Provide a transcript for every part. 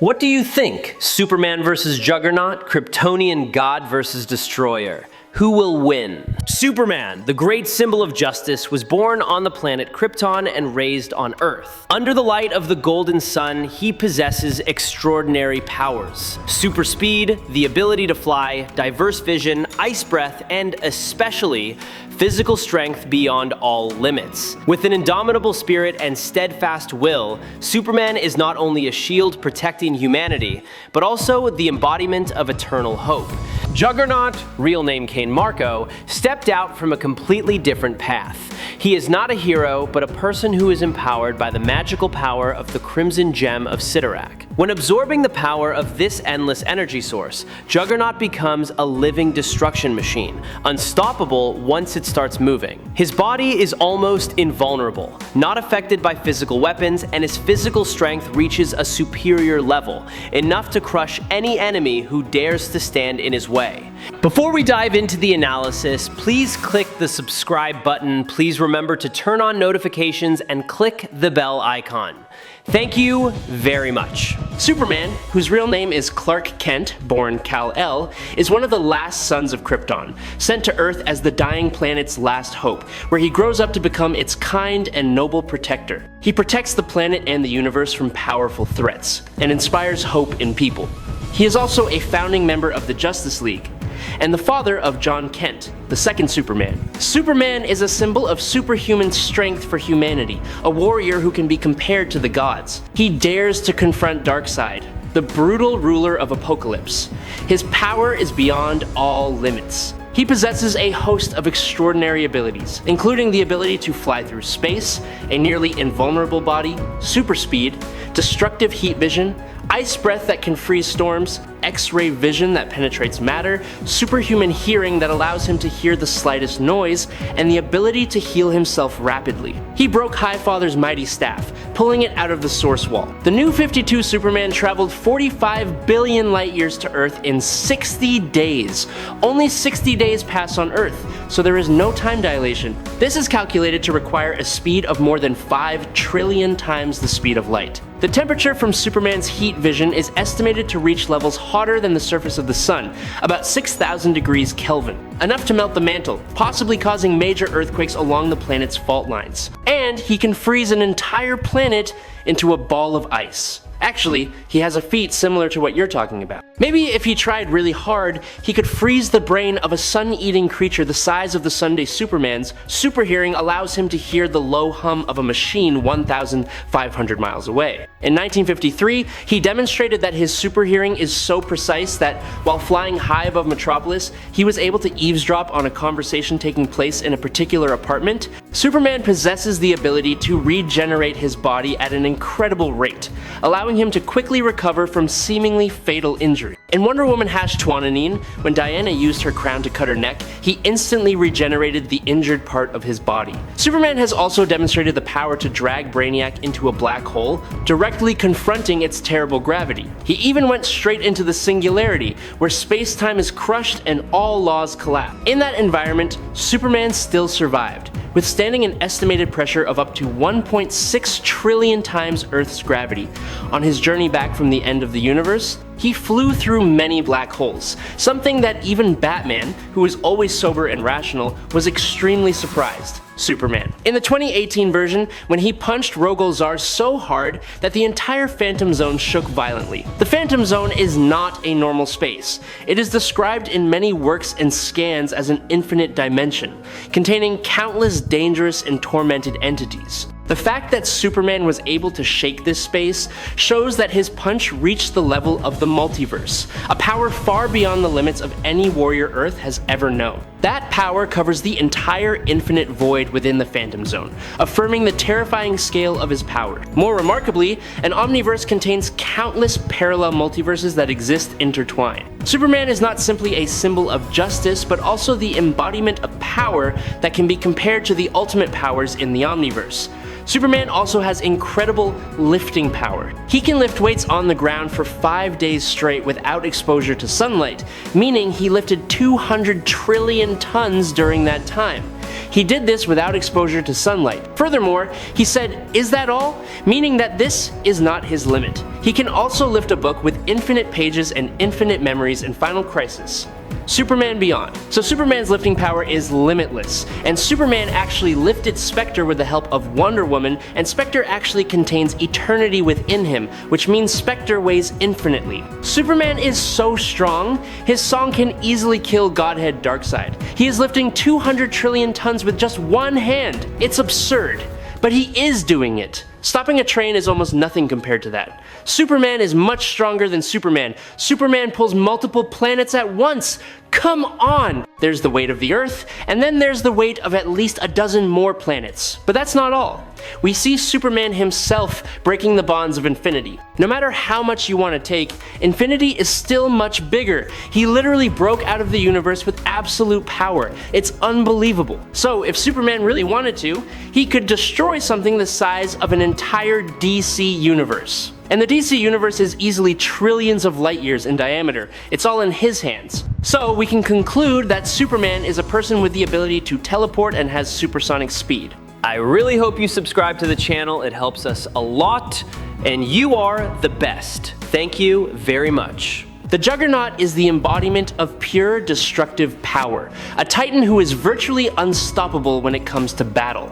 What do you think? Superman versus Juggernaut, Kryptonian God versus Destroyer. Who will win? Superman, the great symbol of justice, was born on the planet Krypton and raised on Earth. Under the light of the golden sun, he possesses extraordinary powers. Super speed, the ability to fly, diverse vision, ice breath, and especially physical strength beyond all limits. With an indomitable spirit and steadfast will, Superman is not only a shield protecting humanity, but also the embodiment of eternal hope. Juggernaut, real name Cain Marko, stepped out from a completely different path. He is not a hero, but a person who is empowered by the magical power of the Crimson Gem of Sidorak. When absorbing the power of this endless energy source, Juggernaut becomes a living destruction machine, unstoppable once it starts moving. His body is almost invulnerable, not affected by physical weapons, and his physical strength reaches a superior level, enough to crush any enemy who dares to stand in his way. Before we dive into the analysis, please click the subscribe button. Please remember to turn on notifications and click the bell icon. Thank you very much. Superman, whose real name is Clark Kent, born Kal-El, is one of the last sons of Krypton, sent to Earth as the dying planet's last hope, where he grows up to become its kind and noble protector. He protects the planet and the universe from powerful threats, and inspires hope in people. He is also a founding member of the Justice League, and the father of John Kent, the second Superman. Superman is a symbol of superhuman strength for humanity, a warrior who can be compared to the gods. He dares to confront Darkseid, the brutal ruler of Apocalypse. His power is beyond all limits. He possesses a host of extraordinary abilities, including the ability to fly through space, a nearly invulnerable body, super speed, destructive heat vision, ice breath that can freeze storms, X-ray vision that penetrates matter, superhuman hearing that allows him to hear the slightest noise, and the ability to heal himself rapidly. He broke Highfather's mighty staff, pulling it out of the source wall. The New 52 Superman traveled 45 billion light years to Earth in 60 days. Only 60 days pass on Earth, so there is no time dilation. This is calculated to require a speed of more than 5 trillion times the speed of light. The temperature from Superman's heat vision is estimated to reach levels hotter than the surface of the sun, about 6,000 degrees Kelvin, enough to melt the mantle, possibly causing major earthquakes along the planet's fault lines. And he can freeze an entire planet into a ball of ice. Actually, he has a feat similar to what you're talking about. Maybe if he tried really hard, he could freeze the brain of a sun-eating creature the size of the Sunday Superman's. Super hearing allows him to hear the low hum of a machine 1,500 miles away. In 1953, he demonstrated that his super hearing is so precise that, while flying high above Metropolis, he was able to eavesdrop on a conversation taking place in a particular apartment. Superman possesses the ability to regenerate his body at an incredible rate, allowing him to quickly recover from seemingly fatal injury. In Wonder Woman #Twananine, when Diana used her crown to cut her neck, he instantly regenerated the injured part of his body. Superman has also demonstrated the power to drag Brainiac into a black hole, directly confronting its terrible gravity. He even went straight into the singularity, where space-time is crushed and all laws collapse. In that environment, Superman still survived, withstanding an estimated pressure of up to 1.6 trillion times Earth's gravity. On his journey back from the end of the universe, he flew through many black holes, something that even Batman, who is always sober and rational, was extremely surprised. Superman. In the 2018 version, when he punched Rogol Zaar so hard that the entire Phantom Zone shook violently. The Phantom Zone is not a normal space. It is described in many works and scans as an infinite dimension, containing countless dangerous and tormented entities. The fact that Superman was able to shake this space shows that his punch reached the level of the multiverse, a power far beyond the limits of any warrior Earth has ever known. That power covers the entire infinite void within the Phantom Zone, affirming the terrifying scale of his power. More remarkably, an omniverse contains countless parallel multiverses that exist intertwined. Superman is not simply a symbol of justice, but also the embodiment of power that can be compared to the ultimate powers in the omniverse. Superman also has incredible lifting power. He can lift weights on the ground for 5 days straight without exposure to sunlight, meaning he lifted 200 trillion tons during that time. He did this without exposure to sunlight. Furthermore, he said, "Is that all?" Meaning that this is not his limit. He can also lift a book with infinite pages and infinite memories in Final Crisis. Superman Beyond. So Superman's lifting power is limitless, and Superman actually lifted Spectre with the help of Wonder Woman, and Spectre actually contains eternity within him, which means Spectre weighs infinitely. Superman is so strong, his song can easily kill Godhead Darkseid. He is lifting 200 trillion tons with just one hand. It's absurd, but he is doing it. Stopping a train is almost nothing compared to that. Superman is much stronger than Superman. Superman pulls multiple planets at once. Come on! There's the weight of the Earth, and then there's the weight of at least a dozen more planets. But that's not all. We see Superman himself breaking the bonds of infinity. No matter how much you want to take, infinity is still much bigger. He literally broke out of the universe with absolute power. It's unbelievable. So if Superman really wanted to, he could destroy something the size of an entire DC universe. And the DC universe is easily trillions of light years in diameter. It's all in his hands. So we can conclude that Superman is a person with the ability to teleport and has supersonic speed. I really hope you subscribe to the channel. It helps us a lot, and you are the best. Thank you very much. The Juggernaut is the embodiment of pure destructive power, a titan who is virtually unstoppable when it comes to battle.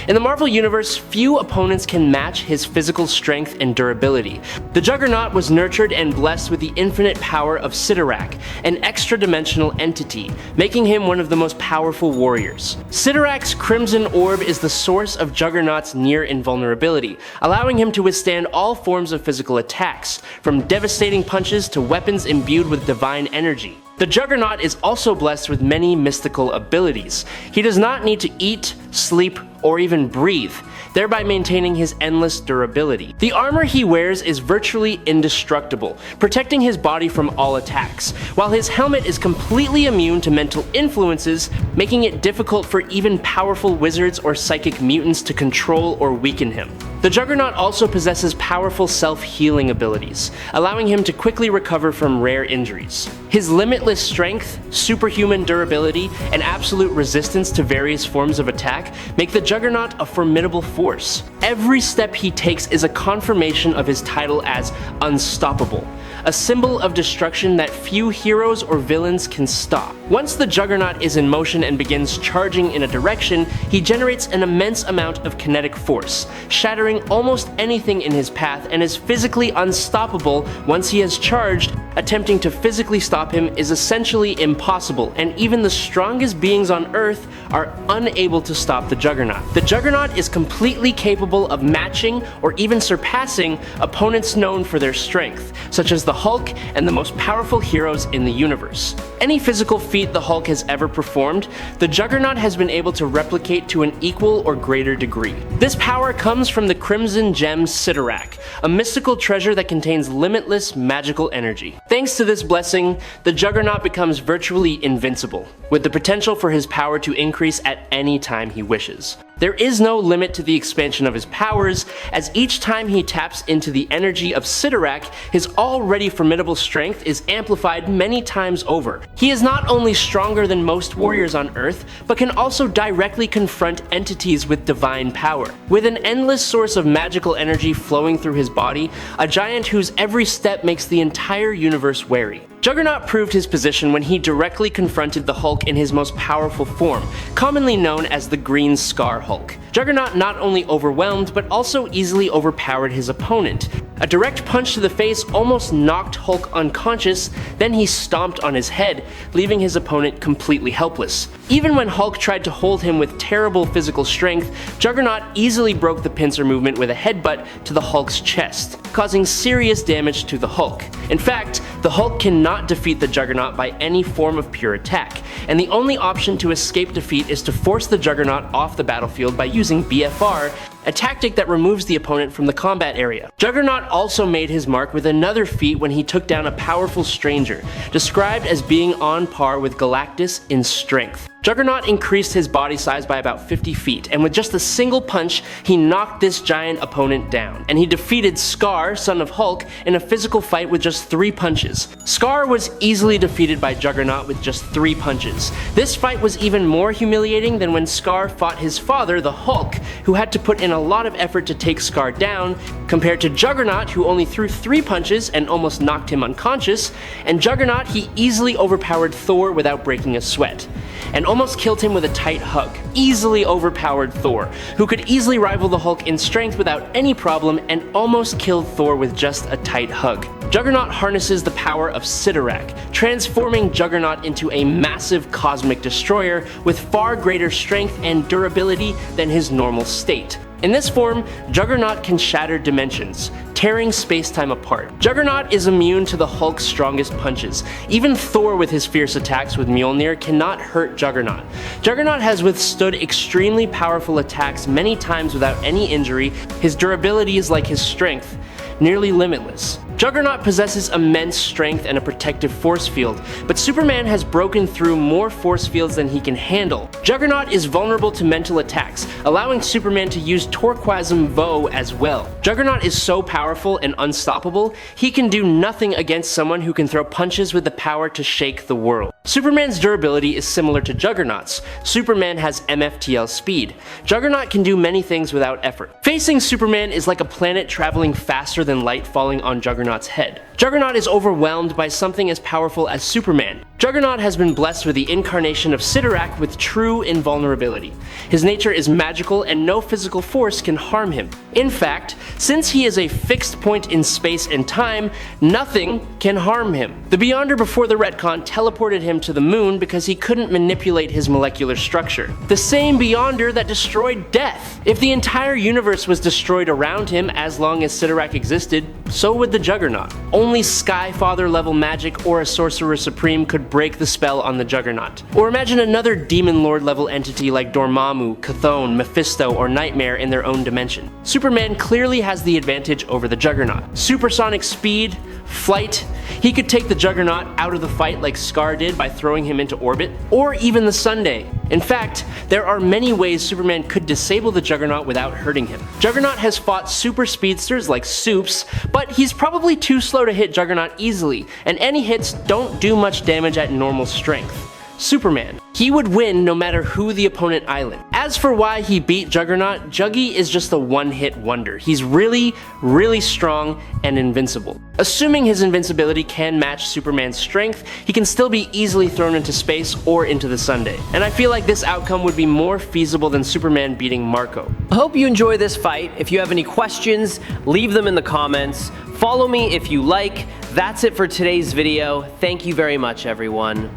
In the Marvel Universe, few opponents can match his physical strength and durability. The Juggernaut was nurtured and blessed with the infinite power of Sidorak, an extra-dimensional entity, making him one of the most powerful warriors. Sidorak's Crimson Orb is the source of Juggernaut's near invulnerability, allowing him to withstand all forms of physical attacks, from devastating punches to weapons imbued with divine energy. The Juggernaut is also blessed with many mystical abilities. He does not need to eat, sleep, or even breathe, thereby maintaining his endless durability. The armor he wears is virtually indestructible, protecting his body from all attacks, while his helmet is completely immune to mental influences, making it difficult for even powerful wizards or psychic mutants to control or weaken him. The Juggernaut also possesses powerful self-healing abilities, allowing him to quickly recover from rare injuries. His limitless strength, superhuman durability, and absolute resistance to various forms of attack make the Juggernaut a formidable force. Every step he takes is a confirmation of his title as Unstoppable, a symbol of destruction that few heroes or villains can stop. Once the Juggernaut is in motion and begins charging in a direction, he generates an immense amount of kinetic force, shattering almost anything in his path, and is physically unstoppable once he has charged. Attempting to physically stop him is essentially impossible, and even the strongest beings on Earth are unable to stop the Juggernaut. The Juggernaut is completely capable of matching or even surpassing opponents known for their strength, such as the Hulk and the most powerful heroes in the universe. Any physical feat the Hulk has ever performed, the Juggernaut has been able to replicate to an equal or greater degree. This power comes from the Crimson Gem Sidorak, a mystical treasure that contains limitless magical energy. Thanks to this blessing, the Juggernaut becomes virtually invincible, with the potential for his power to increase at any time he wishes. There is no limit to the expansion of his powers, as each time he taps into the energy of Sidorak, his already formidable strength is amplified many times over. He is not only stronger than most warriors on Earth, but can also directly confront entities with divine power. With an endless source of magical energy flowing through his body, a giant whose every step makes the entire universe wary. Juggernaut proved his position when he directly confronted the Hulk in his most powerful form, commonly known as the Green Scar Hulk. Juggernaut not only overwhelmed, but also easily overpowered his opponent. A direct punch to the face almost knocked Hulk unconscious, then he stomped on his head, leaving his opponent completely helpless. Even when Hulk tried to hold him with terrible physical strength, Juggernaut easily broke the pincer movement with a headbutt to the Hulk's chest, causing serious damage to the Hulk. In fact, the Hulk cannot defeat the Juggernaut by any form of pure attack, and the only option to escape defeat is to force the Juggernaut off the battlefield by using BFR, a tactic that removes the opponent from the combat area. Juggernaut also made his mark with another feat when he took down a powerful stranger, described as being on par with Galactus in strength. Juggernaut increased his body size by about 50 feet, and with just a single punch, he knocked this giant opponent down. And he defeated Scar, son of Hulk, in a physical fight with just 3 punches. Scar was easily defeated by Juggernaut with just 3 punches. This fight was even more humiliating than when Scar fought his father, the Hulk, who had to put in a lot of effort to take Scar down, compared to Juggernaut, who only threw 3 punches and almost knocked him unconscious, and Juggernaut, he easily overpowered Thor without breaking a sweat, and almost killed him with a tight hug. Easily overpowered Thor, who could easily rival the Hulk in strength without any problem, and almost killed Thor with just a tight hug. Juggernaut harnesses the power of Sidorak, transforming Juggernaut into a massive cosmic destroyer with far greater strength and durability than his normal state. In this form, Juggernaut can shatter dimensions, tearing space-time apart. Juggernaut is immune to the Hulk's strongest punches. Even Thor with his fierce attacks with Mjolnir cannot hurt Juggernaut. Juggernaut has withstood extremely powerful attacks many times without any injury. His durability is like his strength, nearly limitless. Juggernaut possesses immense strength and a protective force field, but Superman has broken through more force fields than he can handle. Juggernaut is vulnerable to mental attacks, allowing Superman to use Torquasm Vo as well. Juggernaut is so powerful and unstoppable, he can do nothing against someone who can throw punches with the power to shake the world. Superman's durability is similar to Juggernaut's. Superman has MFTL speed. Juggernaut can do many things without effort. Facing Superman is like a planet traveling faster than light falling on Juggernaut's head. Juggernaut is overwhelmed by something as powerful as Superman. Juggernaut has been blessed with the incarnation of Sidorak with true invulnerability. His nature is magical and no physical force can harm him. In fact, since he is a fixed point in space and time, nothing can harm him. The Beyonder before the retcon teleported him to the moon because he couldn't manipulate his molecular structure. The same Beyonder that destroyed Death. If the entire universe was destroyed around him as long as Sidorak existed, so would the Juggernaut. Only Skyfather level magic or a Sorcerer Supreme could break the spell on the Juggernaut. Or imagine another Demon Lord level entity like Dormammu, Chthon, Mephisto, or Nightmare in their own dimension. Superman clearly has the advantage over the Juggernaut. Supersonic speed, flight, he could take the Juggernaut out of the fight like Scar did by throwing him into orbit, or even the Sunday. In fact, there are many ways Superman could disable the Juggernaut without hurting him. Juggernaut has fought super speedsters like Supes, but he's probably too slow to hit Juggernaut easily, and any hits don't do much damage at normal strength. Superman. He would win no matter who the opponent island. As for why he beat Juggernaut, Juggy is just a one-hit wonder. He's really, really strong and invincible. Assuming his invincibility can match Superman's strength, he can still be easily thrown into space or into the Sunday. And I feel like this outcome would be more feasible than Superman beating Marco. I hope you enjoy this fight. If you have any questions, leave them in the comments. Follow me if you like. That's it for today's video. Thank you very much, everyone.